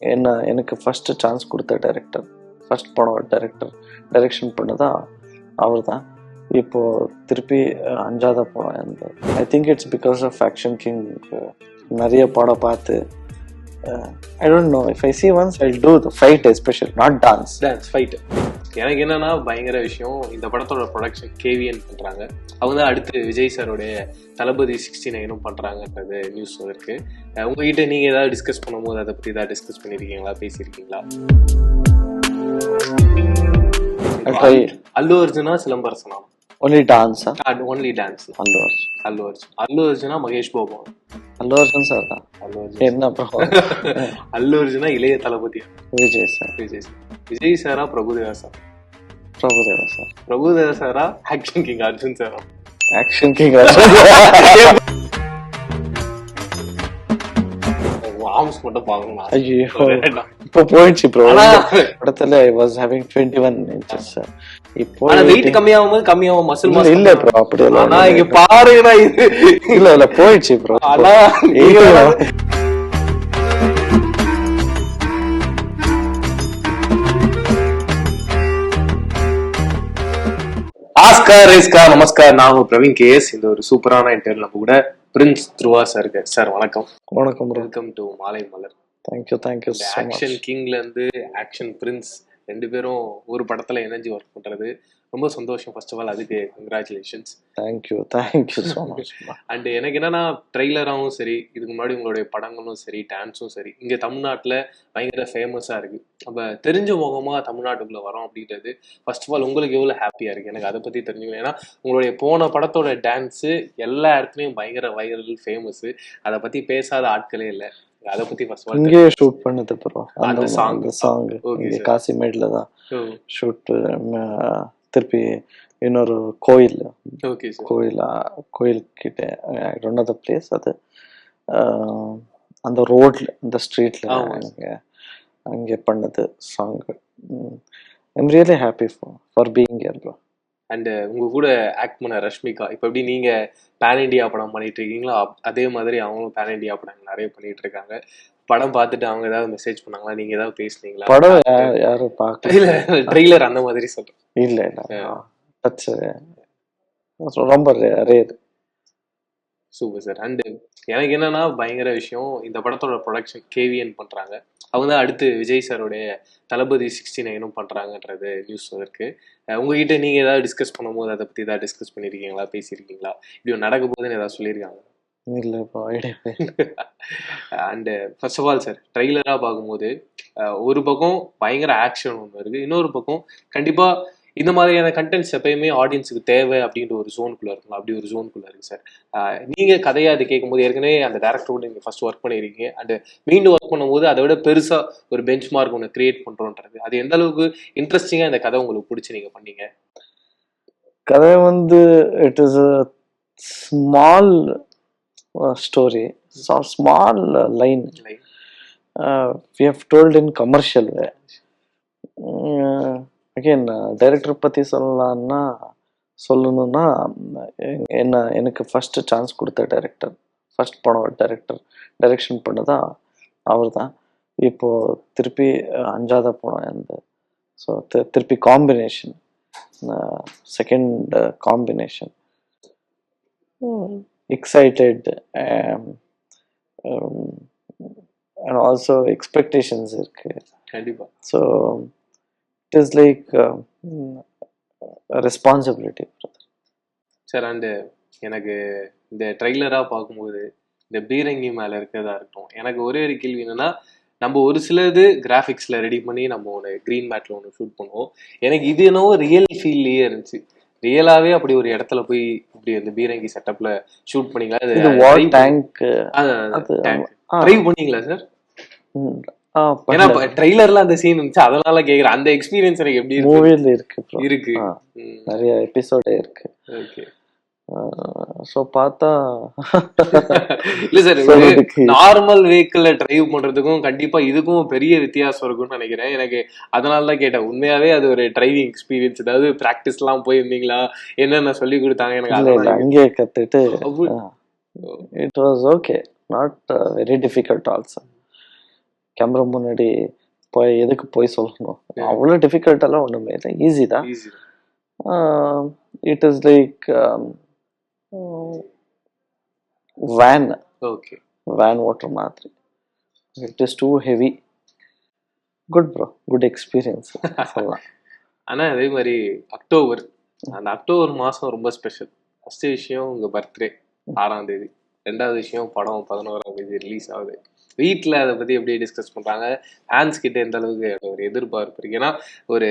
எனக்கு first chance கொடுத்த director, first படம் டைரக்ஷன் பண்ணதா அவர் தான். இப்போ திருப்பி அஞ்சாத படம். I think it's because of action king. நிறைய படம் பார்த்து I don't know, if I see once I'll do the fight, especially not dance fight. எனக்கு என்னன்னா பயங்கர விஷயம், இந்த படத்தோட ப்ரொடக்ஷன் கேவிஎன் பண்றாங்க. அவங்க தான் அடுத்து விஜய் சாரோடைய தளபதி 69 பண்றாங்கன்றது நியூஸ் இருக்கு. உங்ககிட்ட நீங்க ஏதாவது டிஸ்கஸ் பண்ணும்போது அதை பத்தி ஏதாவது டிஸ்கஸ் பண்ணிருக்கீங்களா, பேசியிருக்கீங்களா? அல்லு அர்ஜுனா சிலம்பரசனா? only dance. only dance. Allu அர்ஜுனா மகேஷ் பாபு. அல்லு அர்ஜுன் சார் தான். என்ன அல்லு அர்ஜுனா இளைய தளபதி விஜய் சார். விஜய் சாரா பிரபுதேவா சார்? பிரபுதேவா சாரா ஆக்ஷன் கிங் அர்ஜுன் சாரா? ஆக்ஷன் கிங் ஆர்ம்ஸ் மட்டும் பாக்கணும். ஐயோ இப்போ போயிடுச்சு ப்ரோ. படத்துல I was having 21 inches. இப்போ வெயிட் கம்மியாகும் மசில் மாஸ் இல்ல ப்ரோ, அப்படி இல்ல. ஆனா இங்க பாருங்கடா, இது இல்ல போயிடுச்சு ப்ரோ. ஆனா நமஸ்கார், நான் பிரவீன் கேஎஸ். இந்த ஒரு சூப்பரான இன்டர்வியூ நம்ம கூட பிரின்ஸ் துருவா சார் இருக்காரு. சார் வணக்கம். வெல்கம் டு மாலை மலர். தேங்க்யூ ஆக்ஷன் கிங்ல இருந்து ஆக்ஷன் பிரின்ஸ் ரெண்டு பேரும் ஒரு படத்துல எனர்ஜி ஒர்க் பண்றது ரொம்ப சந்தோஷம். ஃபர்ஸ்ட் ஆஃப் ஆல் அதுக்கு congratulations. Thank you so much. And எனக்கு என்னன்னா, ட்ரெய்லராகவும் சரி, இதுக்கு முன்னாடி உங்களுடைய படங்களும் சரி, டான்ஸும் சரி, இங்க தமிழ்நாட்டுல பயங்கர ஃபேமஸா இருக்கு. நம்ம தெரிஞ்ச முகமா தமிழ்நாட்டுக்குள்ள வரோம் அப்படின்றது ஃபர்ஸ்ட் ஆஃப் ஆல் உங்களுக்கு எவ்வளவு ஹாப்பியா இருக்கு? எனக்கு அதை பத்தி தெரிஞ்சுக்கணும். ஏன்னா உங்களுடைய போன படத்தோட டான்ஸு எல்லா இடத்துலயும் பயங்கர வைரல், ஃபேமஸ். அதை பத்தி பேசாத ஆட்களே இல்லை. அத பத்தி ஃபர்ஸ்ட் இங்கே ஷூட் பண்ணது ப்ரோ. அந்த சாங் காசிமேட்ல தான் ஷூட். திருப்பி இன்னொரு கோயில் கிட்ட, I don't know the place. அது அந்த ரோட்ல, அந்த ஸ்ட்ரீட்ல அங்கே பண்ணது song. I'm really happy for being here bro. And உங்க கூட ஆக்ட் பண்ண ரஷ்மிகா, இப்போ எப்படி நீங்க பேன் இண்டியா படம் பண்ணிட்டு இருக்கீங்களோ அதே மாதிரி அவங்களும் பேன் இண்டியா படம் நிறைய பண்ணிட்டு இருக்காங்க. படம் பார்த்துட்டு அவங்க ஏதாவது மெசேஜ் பண்ணாங்களா, நீங்க ஏதாவது பேசுனீங்களா? படம் யாரும் பார்க்கல. இல்ல ட்ரெய்லர் அந்த மாதிரி சொல்றேன். இல்ல ரொம்ப ரேர். Super sir. அண்ட் எனக்கு என்னன்னா பயங்கர விஷயம், இந்த படத்தோட ப்ரொடக்ஷன் கேவிஎன் பண்றாங்க. அவங்க தான் அடுத்து விஜய் சாரோடைய தளபதி 69 பண்றாங்கன்றது நியூஸ் இருக்கு. உங்ககிட்ட நீங்க ஏதாவது டிஸ்கஸ் பண்ணும்போது அதை பத்தி ஏதாவது டிஸ்கஸ் பண்ணிருக்கீங்களா, பேசியிருக்கீங்களா? இப்படி நடக்க போதுன்னு ஏதாவது சொல்லியிருக்காங்க? And first of all sir, ட்ரெய்லரா பார்க்கும்போது ஒரு பக்கம் பயங்கர ஆக்ஷன் ஒன்று இருக்கு, இன்னொரு பக்கம் கண்டிப்பா இந்த மாதிரியான கண்டென்ட்ஸ் எப்பயுமே ஆடியன்ஸுக்கு தேவை அப்படின்ற ஒரு ஜோனுக்குள்ள இருக்கும். அப்படி ஒரு ஜோனுக்குள்ள இருக்கு சார். நீங்க கதையா அது கேட்கும்போது, ஏற்கனவே அந்த டேரக்டரோட நீங்க ஃபர்ஸ்ட் ஒர்க் பண்ணிருக்கீங்க. அண்ட் மீண்டும் ஒர்க் பண்ணும்போது அதை விட பெருசா ஒரு பெஞ்ச் மார்க் ஒன்று கிரியேட் பண்றோன்றது, அது எந்த அளவுக்கு இன்ட்ரெஸ்டிங்கா இந்த கதை உங்களுக்கு பிடிச்சி நீங்க பண்ணீங்க? கதை it is a small story, small line we have told in commercial way. Again director பற்றி சொல்லணும்னா எனக்கு ஃபர்ஸ்ட் சான்ஸ் கொடுத்த டைரக்டர், ஃபர்ஸ்ட் படம் டைரக்ஷன் பண்ணதா அவர் தான். இப்போ திருப்பி அஞ்சாத படம். ஸோ திருப்பி combination, second combination. Excited and also expectations இருக்கு கண்டிப்பா. So it is like a responsibility. Sir, and எனக்கு இந்த ட்ரெய்லரா பார்க்கும்போது இந்த பீரங்கி மேல இருக்கிறதா இருக்கட்டும், எனக்கு ஒரே ஒரு கேள்வி என்னன்னா, நம்ம ஒரு சிலது கிராஃபிக்ஸ்ல ரெடி பண்ணி நம்ம ஒன்று கிரீன் மேட்ல ஒன்று ஷூட் பண்ணுவோம். எனக்கு இது என்னவோ ரியல் ஃபீல்லையே இருந்துச்சு. ரியலாவே அப்படி ஒரு இடத்துல போய் இப்படி அந்த பீரங்கி செட்டப்ல ஷூட் பண்ணீங்களா? ட்ரை பண்ணீங்களா சார்? ஏன்னா ட்ரெய்லர்ல அந்த சீன் இருந்துச்சு, அதனால கேக்குறேன். அந்த எக்ஸ்பீரியன்ஸ் எனக்கு எப்படி மூவில இருக்கு? நிறைய எபிசோட் இருக்கு. ஓகே. சோ பார்த்தா இல்ல சார், நார்மல் வெஹிக்கிள்ல டிரைவ் பண்றதுக்கும் கண்டிப்பா இதுக்கும் பெரிய வித்தியாசம் இருக்கும்னு நினைக்கிறேன். எனக்கு அதனால தான் கேட்டேன். உண்மையாவே அது ஒரு டிரைவிங் எக்ஸ்பீரியன்ஸ், அதாவது பிராக்டிஸ் எல்லாம் போயிருந்தீங்களா, என்னென்ன சொல்லி கொடுத்தாங்க? எனக்கு அங்கே கத்துட்டு it was okay, not very difficult also. Camera முன்னாடி போய் எதுக்கு போய் சொல்லணும், அவ்வளோ டிஃபிகல்ட்டெல்லாம் ஒன்றுமே இல்லை, ஈஸி தான். Easy. It is like van okay. Van ஓட்டுற மாதிரி. It is too heavy. Good bro, good experience சொல்லலாம். ஆனா அதே மாதிரி அக்டோபர், அந்த அக்டோபர் மாசம் ரொம்ப ஸ்பெஷல். ஃபர்ஸ்ட் விஷயம் உங்க பர்த்டே 6ஆம் தேதி, 2வது விஷயம் படம் 11ஆம் தேதி ரிலீஸ் ஆகுது. வீட்டில் அதை பத்தி எப்படி டிஸ்கஸ் பண்றாங்க, ஃபேன்ஸ் கிட்ட எந்த அளவுக்கு ஒரு எதிர்பார்ப்பு இருக்கு? ஏன்னா ஒரு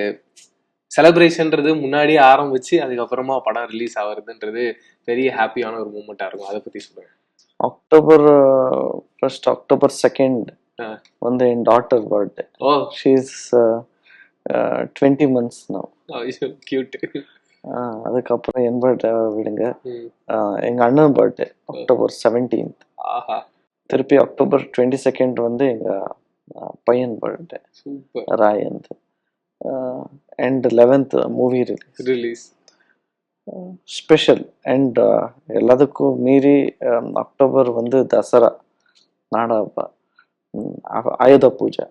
செலிப்ரேஷன்ன்றது முன்னாடியே ஆரம்பிச்சு அதுக்கப்புறமா படம் ரிலீஸ் ஆகுறதுன்றது பெரிய ஹாப்பியான ஒரு மூமெண்டா இருக்கும். அதை பத்தி சொல்லுங்க. அக்டோபர் 2nd வந்து என் daughter birthday. Oh, she is 20 months now. Cute. அதுக்கப்புறம் என் பர்த்டே விடுங்க, எங்க அண்ணன் பர்த்டே அக்டோபர் 17th. ஆஹா, திருப்பி அக்டோபர் 22nd வந்து எங்க பையன் birthday super. Rayanth. And 11th movie release special. And எல்லாத்துக்கும் மீறி அக்டோபர் வந்து தசரா, நாடாப்பா, ஆயுத பூஜை.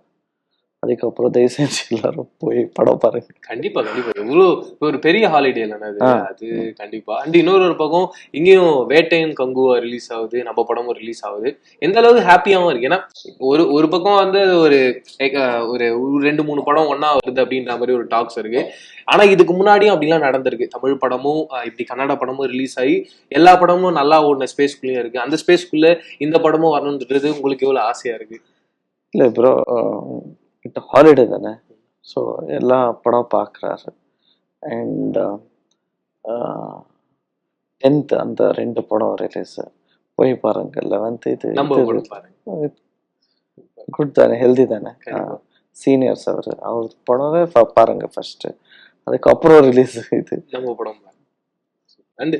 அதுக்கப்புறம் தயவு செஞ்சு எல்லாரும் போய் படம் பாருங்க. கண்டிப்பா கண்டிப்பா. இவ்வளோ ஒரு பெரிய ஹாலிடே இல்லைன்னா அது கண்டிப்பா. அண்ட் இன்னொரு பக்கம் இங்கேயும் வேட்டையன் கங்குவா ரிலீஸ் ஆகுது, நம்ம படமும் ரிலீஸ் ஆகுது. எந்த அளவுக்கு ஹாப்பியாவும் இருக்கு. ஏன்னா ஒரு பக்கம் வந்து ஒரு 2-3 படம் ஒன்னா வருது அப்படின்ற மாதிரி ஒரு டாக்ஸ் இருக்கு. ஆனா இதுக்கு முன்னாடியும் அப்படிலாம் நடந்திருக்கு. தமிழ் படமும் இப்படி கன்னட படமும் ரிலீஸ் ஆகி எல்லா படமும் நல்லா ஓடின ஸ்பேஸ்குள்ளேயும் இருக்கு. அந்த ஸ்பேஸ்குள்ள இந்த படமும் வரணுன்றது உங்களுக்கு எவ்வளவு ஆசையா இருக்கு? இல்லை ப்ரோ, ஹாலிடே தானே, ஸோ எல்லா படம் பார்க்குறாரு. அண்ட் 10th அந்த 2 படம் ரிலீஸ், போய் பாருங்க. 11th இது குட் தானே, ஹெல்தி தானே. சீனியர்ஸ் அவர் படமே பாருங்க ஃபர்ஸ்ட், அதுக்கப்புறம் ரிலீஸ் இது நம்ம படம். அண்ட்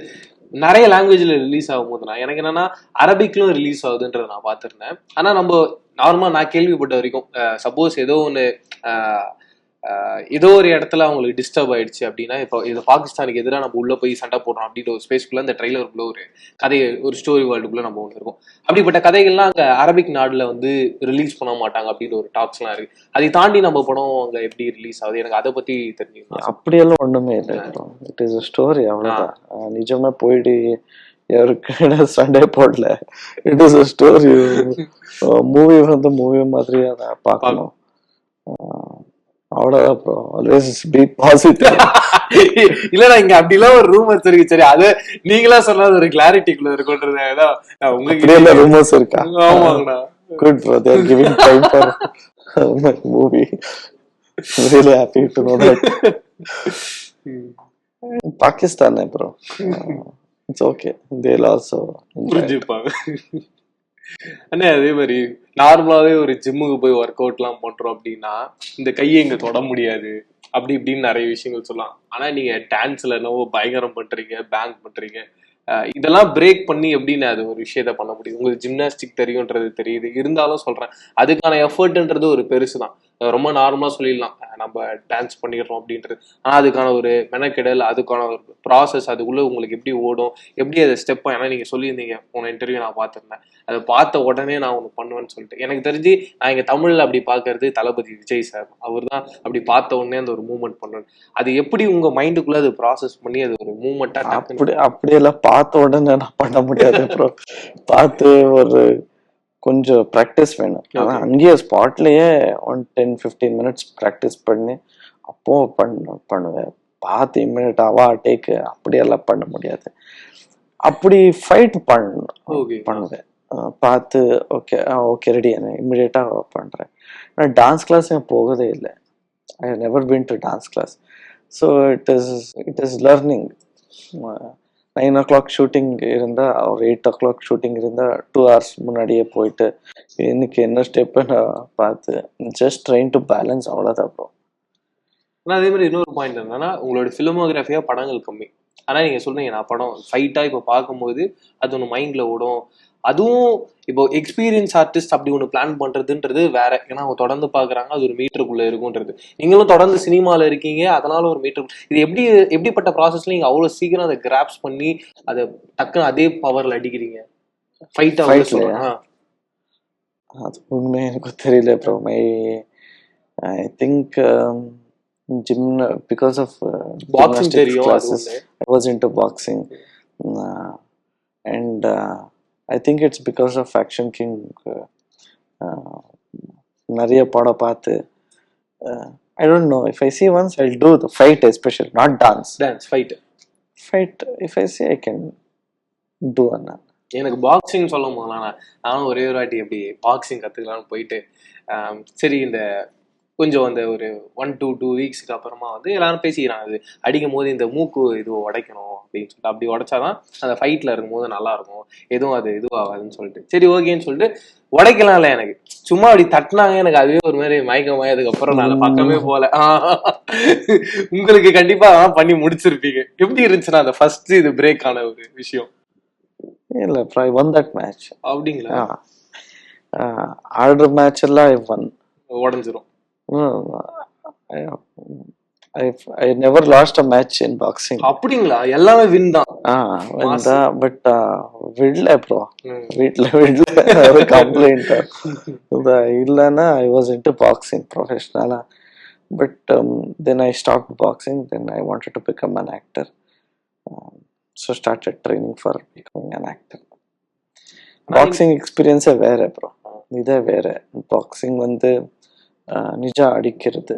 நிறைய லாங்குவேஜ்ல ரிலீஸ் ஆகும் போது எனக்கு என்னன்னா அரபிக்லும் ரிலீஸ் ஆகுதுன்றத நான் பார்த்துருந்தேன். ஆனா நம்ம நார்மலா நான் கேள்விப்பட்ட வரைக்கும் சப்போஸ் ஏதோ ஒரு இடத்துல அவங்களுக்கு டிஸ்டர்ப் ஆயிடுச்சு அப்படின்னா, இப்போ இது பாகிஸ்தானுக்கு எதிராக நம்ம உள்ள போய் சண்டை போடுறோம் அப்படின்ற ஒரு ஸ்பேஸ்க்குள்ள இந்த ட்ரெய்லருக்குள்ள ஒரு கதை, ஒரு ஸ்டோரி வேர்ல்டுக்குள்ள நம்ம ஒன்று இருக்கும். அப்படிப்பட்ட கதைகள்லாம் அங்கே அரபிக் நாடுல வந்து ரிலீஸ் பண்ண மாட்டாங்க அப்படின்ற ஒரு டாக்ஸ்லாம் இருக்கு. அதை தாண்டி நம்ம படம் அங்கே எப்படி ரிலீஸ் ஆகுது, எனக்கு அதை பத்தி தெரிஞ்சுக்கணும். அப்படியெல்லாம் ஒண்ணுமே இல்லை. இட் இஸ் a ஸ்டோரி, அவ்வளவுதான். நிஜமா போயிட்டு யாருக்கு சண்டே போடல. It is a story. Movie வந்து மூவி மாதிரியே அதை பார்க்கணும், அவ்வளவுதான் ப்ரோ. Always be positive. இல்லடா, இங்க அப்படிலாம் ஒரு ரூமர்ஸ் இருக்கு. சரி, அது நீங்களா சொன்னது ஒரு கிளாரிட்டிக்குள்ள இருக்குன்றதுதான். உங்களுக்கு ரூமர்ஸ் இருக்கா? ஆமாங்கண்ணா. Good bro, they are giving time for movie. Really happy to know that. Pakistan bro, it's okay, they will also புரிஞ்சுப்பாங்க. அண்ணே அதே மாதிரி நார்மலாவே ஒரு ஜிம்முக்கு போய் ஒர்க் அவுட் எல்லாம் பண்றோம் அப்படின்னா இந்த கையை இங்க தொட முடியாது அப்படி இப்படின்னு நிறைய விஷயங்கள் சொல்லலாம். ஆனா நீங்க டான்ஸ்ல என்னவோ பயங்கரம் பண்றீங்க, பேங்க் பண்றீங்க. இதெல்லாம் பிரேக் பண்ணி எப்படின்னு அது ஒரு விஷயத்த பண்ண முடியும்? உங்களுக்கு ஜிம்னாஸ்டிக் தெரியும்ன்றது தெரியுது, இருந்தாலும் சொல்றேன் அதுக்கான எஃபர்ட்ன்றது ஒரு பெருசு தான். ரொம்ப நார்மலா சொல்லிடலாம் நம்ம டான்ஸ் பண்ணிடுறோம் அப்படின்றது. ஆனா அதுக்கான ஒரு மெனக்கெடல், அதுக்கான ஒரு ப்ராசஸ், அதுக்குள்ள உங்களுக்கு எப்படி ஓடும், எப்படி அதை ஸ்டெப். ஏன்னா நீங்க சொல்லியிருந்தீங்க போன இன்டர்வியூ நான் பார்த்திருந்தேன், அதை பார்த்த உடனே நான் ஒன்று பண்ணுவேன்னு சொல்லிட்டு. எனக்கு தெரிஞ்சு நான் இங்க தமிழ்ல அப்படி பாக்குறது தளபதி விஜய் சார். அவர் தான் அப்படி பார்த்த உடனே அந்த ஒரு மூவ்மெண்ட் பண்ணுவேன். அது எப்படி உங்க மைண்டுக்குள்ள அது ப்ராசஸ் பண்ணி அது ஒரு மூவ்மெண்டா? அப்படியெல்லாம் பார்த்த உடனே நான் பண்ண முடியாது ப்ரோ. பார்த்து ஒரு கொஞ்சம் ப்ராக்டிஸ் வேணும். ஆனால் அங்கேயே ஸ்பாட்லேயே 10-15 minutes ப்ராக்டிஸ் பண்ணி அப்போ பண்ணுவேன். பார்த்து இம்மிடியட்டாவா டேக்கு அப்படியெல்லாம் பண்ண முடியாது. அப்படி ஃபைட் பண்ணுவேன். பார்த்து ஓகே ஓகே ரெடி, இம்மிடியட்டாக பண்ணுறேன். ஆனால் டான்ஸ் கிளாஸ் போகதே இல்லை. I have never been to dance class. So it is learning. 9 o'clock shooting இருந்தால் ஒரு 8 o'clock ஷூட்டிங் இருந்தால் 2 hours முன்னாடியே போயிட்டு இன்னைக்கு என்ன ஸ்டெப்பு நான் பார்த்து ஜஸ்ட் ட்ரைன் டு பேலன்ஸ், அவ்வளோதான் ப்ரோ. ஆனால் அதே மாதிரி இன்னொரு பாயிண்ட் என்னன்னா, உங்களோட ஃபிலிமோகிராஃபியா படங்கள் கம்மி. ஆனால் நீங்கள் சொல்றீங்க நான் படம் ஃபைட்டாக இப்போ பார்க்கும்போது அது ஒன்று மைண்டில் ஓடும். அதுவும் இப்போ எக்ஸ்பீரியன்ஸ் ஆர்டிஸ்ட் அப்படி ஒன்று பிளான் பண்றதுன்றது வேற. ஏன்னா அவங்க தொடர்ந்து பாக்குறாங்க, அது ஒரு மீட்டருக்குள்ள இருக்குன்றது. நீங்களும் தொடர்ந்து சினிமால இருக்கீங்க, அதனால ஒரு மீட்டர். இது எப்படிப்பட்ட ப்ராசஸ்ல நீங்க அவ்வளவு சீக்கிரம் அதை கிராப்ஸ் பண்ணி அதை டக்குன்னு அதே பவர்ல அடிக்கிறீங்க? ஃபைட்டா அது உண்மை எனக்கு தெரியல bro. I think gym because of boxing gymnastics தெரியும் அது classes. ஒண்ணு. I was into boxing, and I think it's because of Action King. நிறைய படம் பார்த்து I don't know, if I see once I'll do the fight, especially not dance. Dance fight Fight, if I see I can do an. எனக்கு boxing சொல்லும் போதெல்லாம் நானும் ஒரே ஒரு வாட்டி எப்படி பாக்ஸிங் கற்றுக்கலான்னு போயிட்டு சரி இந்த கொஞ்சம் அந்த ஒரு 1 to 2 வீக்ஸ்க்கு அப்புறமா வந்து எல்லாரும் பேசிக்கிறாங்க, அது அடிக்கும் போது இந்த மூக்கு இது உடைக்கணும் அப்படின்னு சொல்லிட்டு, அப்படி உடைச்சாதான் அந்த ஃபைட்டில் இருக்கும்போது நல்லா இருக்கும், எதுவும் அது இதுவாகாதுன்னு சொல்லிட்டு சரி ஓகேன்னு சொல்லிட்டு உடைக்கலாம் இல்லை. எனக்கு சும்மா அப்படி தட்டினாங்க, எனக்கு அதுவே ஒரு மாதிரி மயக்கமாய் அதுக்கப்புறம் நான் பக்கமே போகல. உங்களுக்கு கண்டிப்பா அதான் பண்ணி முடிச்சிருப்பீங்க. எப்படி இருந்துச்சுன்னா அந்த ஃபர்ஸ்ட் இது பிரேக் ஆன ஒரு விஷயம்? இல்லை bro, I won that match. அப்படிங்களா? ஆர்டர் மேட்ச் எல்லாம் I won. உடஞ்சிரும். I never lost a match in boxing. அப்படிங்களா? எல்லாமே வின் தான். பட் விடல ப்ரோ, வீட்டில் ஒரு கம்ப்ளைண்ட் இல்லைன்னா I was into boxing professional. But then I stopped boxing. Then I wanted to become an actor. So started training for becoming an actor. Boxing experience வேற bro, இதே வேற. Boxing வந்து நிஜா அடிக்கிறது,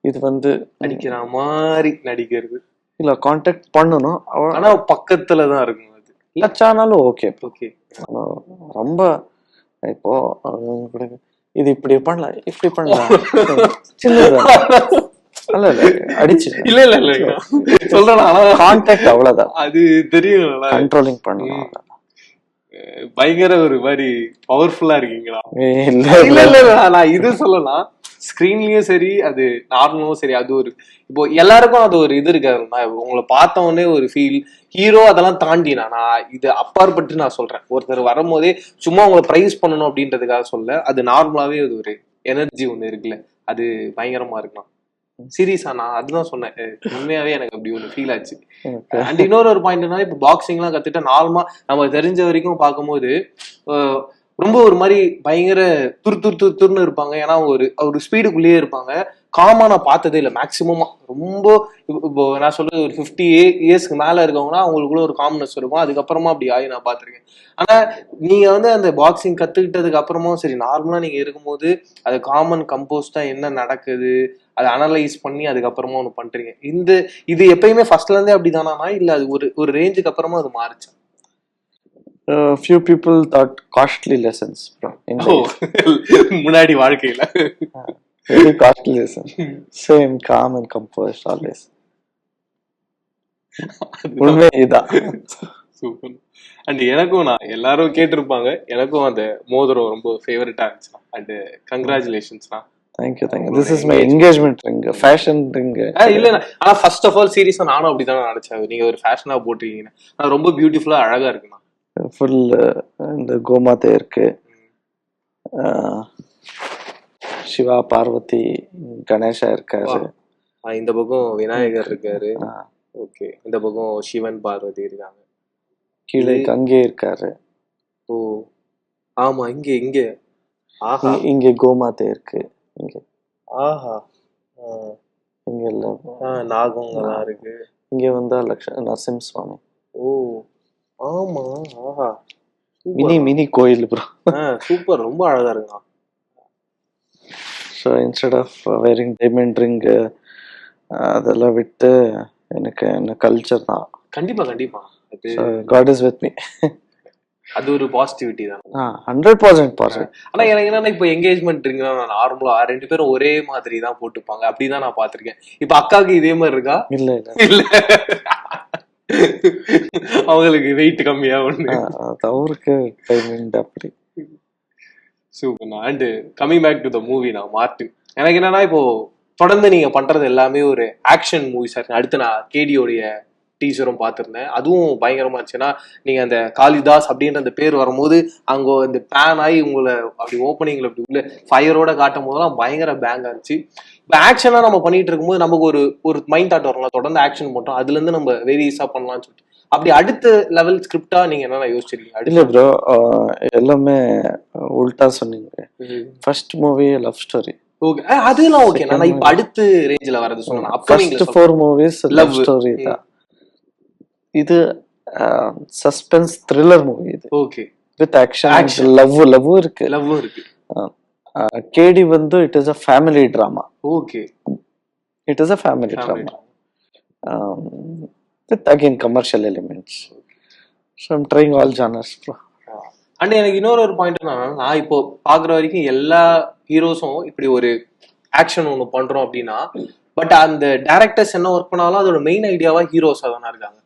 இது வந்து அடிக்கிற மாதிரி நடிக்கிறது இல்ல, கான்டாக்ட் பண்ணணும், ஆனா பக்கத்துல தான் இருக்கும். அது லட்சானாலும் ஓகே ஓகே. ரொம்ப இப்போ இது இப்படி பண்ணலாம், இப்படி பண்ணலாம், சின்னது இல்ல அடிச்சு இல்ல இல்ல இல்ல சொல்றேன், கான்டாக்ட் அவ்வளவுதான், அது தெரியும், கண்ட்ரோலிங் பண்ணணும். பயங்கர ஒரு மாதிரி பவர்ஃபுல்லா இருக்கீங்களா? இல்ல இல்ல இல்ல இல்ல, நான் இது சொல்லலாம், ஸ்கிரீன்லயும் சரி அது நார்மலும் சரி, அது ஒரு இப்போ எல்லாருக்கும் அது ஒரு இது இருக்காது. உங்களை பார்த்த உடனே ஒரு ஃபீல், ஹீரோ அதெல்லாம் தாண்டி நான் இது அப்பாற்பட்டு நான் சொல்றேன், ஒருத்தர் வரும்போதே சும்மா உங்களை பிரைஸ் பண்ணணும் அப்படின்றதுக்காக சொல்ல, அது நார்மலாவே அது ஒரு எனர்ஜி ஒண்ணு இருக்குல்ல, அது பயங்கரமா இருக்கலாம். சீரியஸா நான் அதுதான் சொன்னேன், உண்மையாவே எனக்கு அப்படி ஒரு ஃபீல் ஆச்சு. அண்ட் இன்னொரு ஒரு பாயிண்ட்னா, இப்போ பாக்ஸிங் எல்லாம் கத்துட்டு நார்மலா நம்ம தெரிஞ்ச வரைக்கும் பார்க்கும்போது ரொம்ப ஒரு மாதிரி பயங்கர துருன்னு இருப்பாங்க. ஏன்னா ஒரு ஸ்பீடுக்குள்ளேயே இருப்பாங்க. காமா நான் பார்த்ததே இல்லை மேக்சிமமா. ரொம்ப இப்போ நான் சொல்றது ஒரு 50 இயர்ஸ்க்கு மேல இருக்கவங்கன்னா அவங்களுக்குள்ள ஒரு காம்னஸ் இருக்கும். அதுக்கப்புறமா அப்படி ஆகி நான் பார்த்திருக்கேன். ஆனா நீங்க வந்து அந்த பாக்ஸிங் கத்துக்கிட்டதுக்கு அப்புறமும் சரி, நார்மலா நீங்க இருக்கும்போது அது காமன் கம்போஸ்டா என்ன நடக்குது அதை அனலைஸ் பண்ணி அதுக்கப்புறமா ஒண்ணு பண்றீங்க. இது எப்பயுமே ஃபர்ஸ்ட்ல இருந்தே அப்படிதானா, இல்ல அது ஒரு ரேஞ்சுக்கு அப்புறமா அது மாறுச்சு? Few people thought costly lessons bro in முன்னாடி வாழ்க்கையில very costly lesson. Same calm and composed always. உண்மை இதான். சூப்பர். அண்ட் எனக்கும் நான் எல்லாரும் கேட்டிருப்பாங்க, எனக்கும் அந்த மோதிரம் ரொம்ப ஃபேவரட்டா இருந்துச்சு. And கங்க்ராச்சுலேஷன்ஸ்ண்ணா. Thank you. This is my engagement ring, fashion ring. இல்ல, ஆனா ஃபர்ஸ்ட் ஆஃப் ஆல் சீரியஸா நானும் அப்படிதான் நினைச்சேன். நீங்க ஒரு ஃபேஷனா போட்டிருக்கீங்க, ரொம்ப பியூட்டிஃபுல்லா அழகா இருக்குண்ணா. ஃபுல் இந்த கோமாதே இருக்கு, சிவா பார்வதி கணேஷா இருக்காரு, இந்த பக்கம் விநாயகர் இருக்காரு, ஓகே, இந்த பக்கம் சிவன் பார்வதி இருக்காங்க, கீழே கங்கை இருக்காரு. ஓ ஆமா, இங்க இங்க கோமாதே இருக்கு, இங்க ஆஹா, இங்க எல்லாம் நாகங்கள்லாம் இருக்கு. இங்க வந்தா நரசிம்ம சுவாமி. ஓ ஆமா, ஆஹா, மினி கோயில் ப்ரோ. சூப்பர், ரொம்ப அழகா இருக்குங்க. So instead of wearing diamond ring அதெல்லாம் விட்டு எனக்கு என்ன கல்ச்சர் தான். கண்டிப்பா கண்டிப்பா, God is with me. அது ஒரு பாசிட்டிவிட்டி தான். 100% பாசிட்டிவ். ஆனா எனக்கு என்னன்னா, இப்போ என்கேஜ்மெண்ட் ரிங்னா நார்மலா 2 பேரும் ஒரே மாதிரி தான் போட்டுப்பாங்க, அப்படிதான் நான் பாத்திருக்கேன். இப்ப அக்காவுக்கு இதே மாதிரி இருக்கா? இல்ல அவங்களுக்கு வெயிட் கம்மியா ஒண்ணு, அவருக்கு டைமண்ட் அப்படி. Super. And coming back to the movie, நான் மார்ட்டின், எனக்கு என்னன்னா இப்போ தொடர்ந்து நீங்க பண்றது எல்லாமே ஒரு ஆக்ஷன் மூவிஸா இருக்கு. அடுத்து நான் கேடியோடைய டீச்சரும் பார்த்துருந்தேன், அதுவும் பயங்கரமா இருந்துச்சுன்னா, நீங்க அந்த காளிதாஸ் அப்படின்ற அந்த பேர் வரும்போது அங்க இந்த பேன் ஆகி உங்களை அப்படி ஓப்பனிங்ல அப்படி உள்ள ஃபயரோட காட்டும் போதெல்லாம் பயங்கர பேங்கா இருந்துச்சு. இப்போ ஆக்ஷனா நம்ம பண்ணிட்டு இருக்கும்போது நமக்கு ஒரு மைண்ட் தாட் வரலாம், தொடர்ந்து ஆக்ஷன் போட்டோம், அதுல இருந்து நம்ம வேரியஸா பண்ணலாம்னு சொல்லிட்டு, அப்படி அடுத்த லெவல் ஸ்கிரிப்டா நீங்க என்ன யோசிச்சிருக்கீங்க? இல்ல ப்ரோ, எல்லாமே உல்டா சொன்னீங்க. First movie love story. Okay, அதெல்லாம் ஓகே. நான் இப்ப அடுத்த ரேஞ்சில வரது சொன்னேன். ஃபர்ஸ்ட் 4 மூவிஸ் லவ் ஸ்டோரி தான். இது சஸ்பென்ஸ் த்ரில்லர் மூவி இது. ஓகே, வித் ஆக்ஷன், லவ் இருக்கு. கேடி வந்து it is a family drama. Okay, it is a family drama with again commercial elements. So I'm trying all genres bro. And எனக்கு இன்னொரு point என்னன்னா, நான் இப்போ பாக்குற வரைக்கும் எல்லா ஹீரோஸும் இப்படி ஒரு ஆக்ஷன் ஒண்ணு பண்றோம் அப்படின்னா, பட் அந்த டைரக்டர்ஸ் என்ன ஒர்க் பண்ணாலும் அதோட மெயின் ஐடியாவா ஹீரோஸா தானே இருக்காங்க.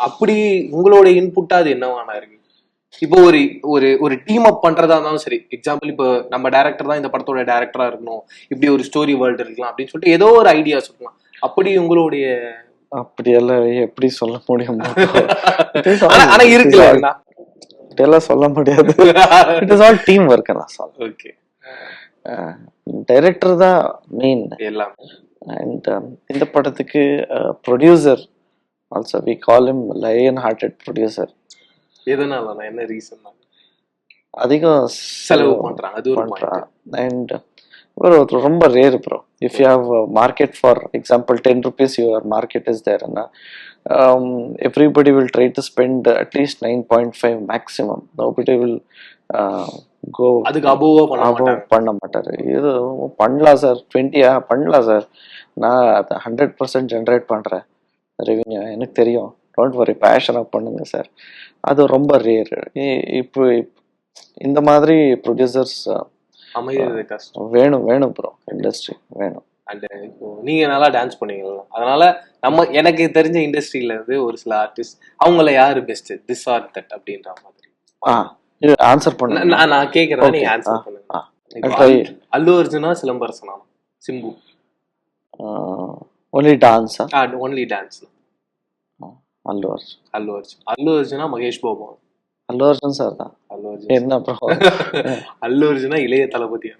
அப்படி உங்களோட இன்புட்டா அது என்னவானா இருக்கு? இப்போ ஒரு ஒரு ஒரு டீம் அப் பண்றதா இருந்தாலும் சரி, எக்ஸாம்பிள் இப்போ நம்ம டைரக்டர் தான் இந்த படத்தோட டைரக்டரா இருக்கணும், இப்படி ஒரு ஸ்டோரி வேர்ல்டு இருக்கலாம் அப்படின்னு சொல்லிட்டு ஏதோ ஒரு ஐடியா சொல்லலாம். அப்படி உங்களுடைய அப்படி எல்லாம் எப்படி சொல்ல முடியும்? ஆனா இருக்குல்ல, இதெல்லாம் சொல்ல முடியாது. It is all team work. Okay, director தான் மெயின் எல்லாம். அண்ட் இந்த படத்துக்கு producer also we call him lion hearted producer. எதனால, என்ன ரீசன்? அதிகம் செலவு பண்றாங்க, அது ஒரு பாயிண்ட். அண்ட் ரொம்ப rare bro. If you have market for example 10 rupees your market is there, everybody will try to spend at least 9.5 maximum. Nobody will go அதுக்கு above பண்ண மாட்டாரு. இது பண்ணலாம் சார், 20 பண்ணலாம் சார், நான் 100% ஜென்ரேட் பண்றேன் ரெவென்யூ, எனக்கு தெரியும், டோன்ட் வரி, பேஷனாக பண்ணுங்க சார். அது ரொம்ப ரேர். இப்போ இந்த மாதிரி ப்ரொடியூசர்ஸ் வேணும் ப்ரோ, இண்டஸ்ட்ரி வேணும். அண்ட் இப்போ நீங்க நல்லா டான்ஸ் பண்ணீங்களா, அதனால எனக்கு தெரிஞ்ச இண்டஸ்ட்ரியில இருந்து ஒரு சில ஆர்டிஸ்ட் அவங்கள யாரு பெஸ்ட், திஸ் ஆர் தட் அப்படின்ற மாதிரி ஆன்சர் பண்ண நான் கேக்குறேன், நீங்க ஆன்சர் பண்ணுங்க. அல்லு அர்ஜுனா, சிலம்பரசனா, Simbu? Only dance. Only dance. Allu Arjun. Allu அர்ஜுனா, மகேஷ் பாபு? அல்லு அர்ஜுன் சார் தான். அல்லு அர்ஜுன் என்ன ப்ரோ? அல்லு அர்ஜுனா இளைய தளபதியா?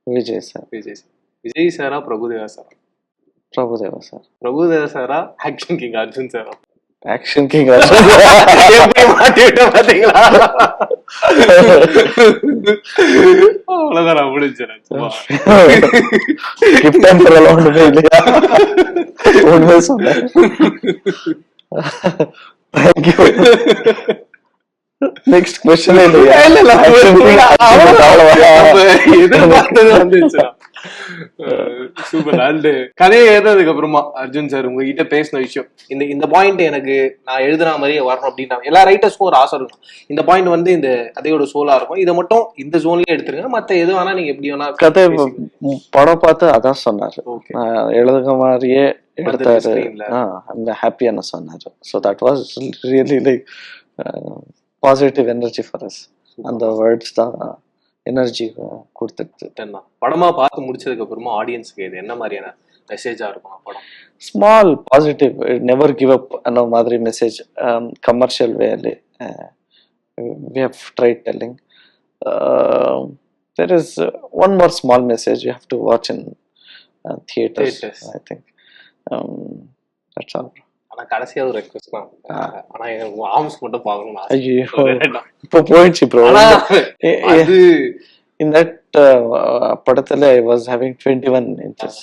விஜய் சார். விஜய் சாரா, பிரபுதேவா சாரா? பிரபுதேவா சார். பிரபுதேவா சாரா, ஆக்ஷன் கிங் அர்ஜுன் சாரா? Action king Arjun. பாத்தீங்களா? அவ்வளவுதான் முடிஞ்சிடும். ஒண்ணுமே இல்லையா? ஒண்ணுமே சொன்னேன். Thank you. நெக்ஸ்ட் क्वेश्चन இல்லையா? இல்ல சூப்பர். அண்ட் கதையை எழுதுறதுக்கு அப்புறமா அர்ஜுன் சார் உங்ககிட்ட பேசின விஷயம், இந்த பாயிண்ட் எனக்கு நான் எழுதுன மாதிரியே வரணும் அப்படின்னா, எல்லா ரைட்டர்ஸ்க்கும் ஒரு ஆசை இருக்கும், இந்த பாயிண்ட் வந்து இந்த கதையோட சோலா இருக்கும், இதை மட்டும் இந்த ஜோன்லயே எடுத்துருங்க, மத்த எது வேணா நீங்க எப்படி வேணா. கதை படம் பார்த்து அதான் சொன்னாரு, எழுதுக மாதிரியே எடுத்தாரு, அந்த ஹாப்பியான சொன்னாரு. So that was really like positive energy for us. அந்த வேர்ட்ஸ் தான் எனர்ஜி கொடுத்துட்டு. படமா பார்த்து முடிச்சதுக்கு அப்புறமா ஆடியன்ஸ்க்கு இது என்ன மாதிரியான மெசேஜா இருக்கும் படம்? Small positive, never give up அந்த மாதிரி மெசேஜ். கமர்ஷியல் வேலே we have tried telling. There is one more small message you have to watch in theaters. I think that's all. ஆனா கடைசியா ஒரு ரெக்வெஸ்ட் தான், ஆனா எனக்கு ஆர்ம்ஸ் மட்டும் பார்க்கணும். ஐயோ இப்போ போயிடுச்சு ப்ரோ. அது இந்த படத்துல I was having 21 inches.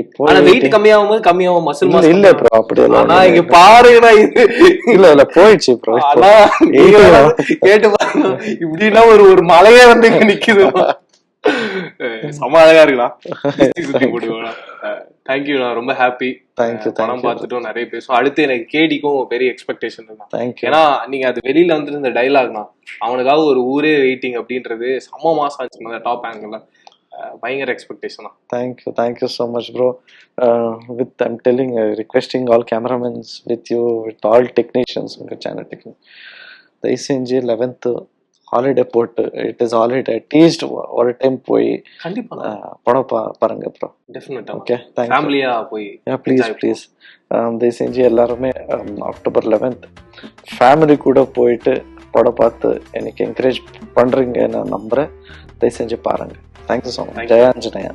இப்போ ஆனா வெயிட் கம்மியாவும் மசில் மாஸ் இல்ல ப்ரோ, அப்படி இல்ல. ஆனா இங்க பாருங்கடா, இது இல்ல போயிடுச்சு ப்ரோ. ஆனா கேட்டு பாருங்க, இப்படின்னா ஒரு மலையே வந்து நிக்குது. செம அழகா இருக்கலாம். தேங்க்யூ, நான் ரொம்ப ஹாப்பி. படம் பார்த்துட்டும் நிறைய பேசுவோம். அடுத்து எனக்கு கேடிக்கும் பெரிய எக்ஸ்பெக்டேஷன் தான். ஏன்னா நீங்க அது வெளியில வந்துட்டு இந்த டைலாக்னா அவனுக்காக ஒரு ஊரே வெயிட்டிங் அப்படின்றது செம்ம மாசம் ஆச்சு. டாப் ஆங்கிள் பயங்கர எக்ஸ்பெக்டேஷன் தான். Thank you so much bro. I'm telling, requesting all cameramans with you, with all technicians உங்க சேனல் டெக்னீஷியன், தயவு செஞ்சு 11th ஹாலிடே போட்டு, இட் இஸ் ஹாலிடே, அட்லீஸ்ட் ஒரு டைம் போய் கண்டிப்பா படம் பாருங்க ப்ரோ. டெஃபினட்டா. ஓகே, ஃபேமிலியா போய் ப்ளீஸ் தயவு செஞ்சு எல்லாருமே அக்டோபர் 11th ஃபேமிலி கூட போயிட்டு படம் பார்த்து எனக்கு என்கரேஜ் பண்றீங்க நான் நம்புறேன். தயவு செஞ்சு பாருங்க. Thank you so much. ஜெயாஞ்சனயா.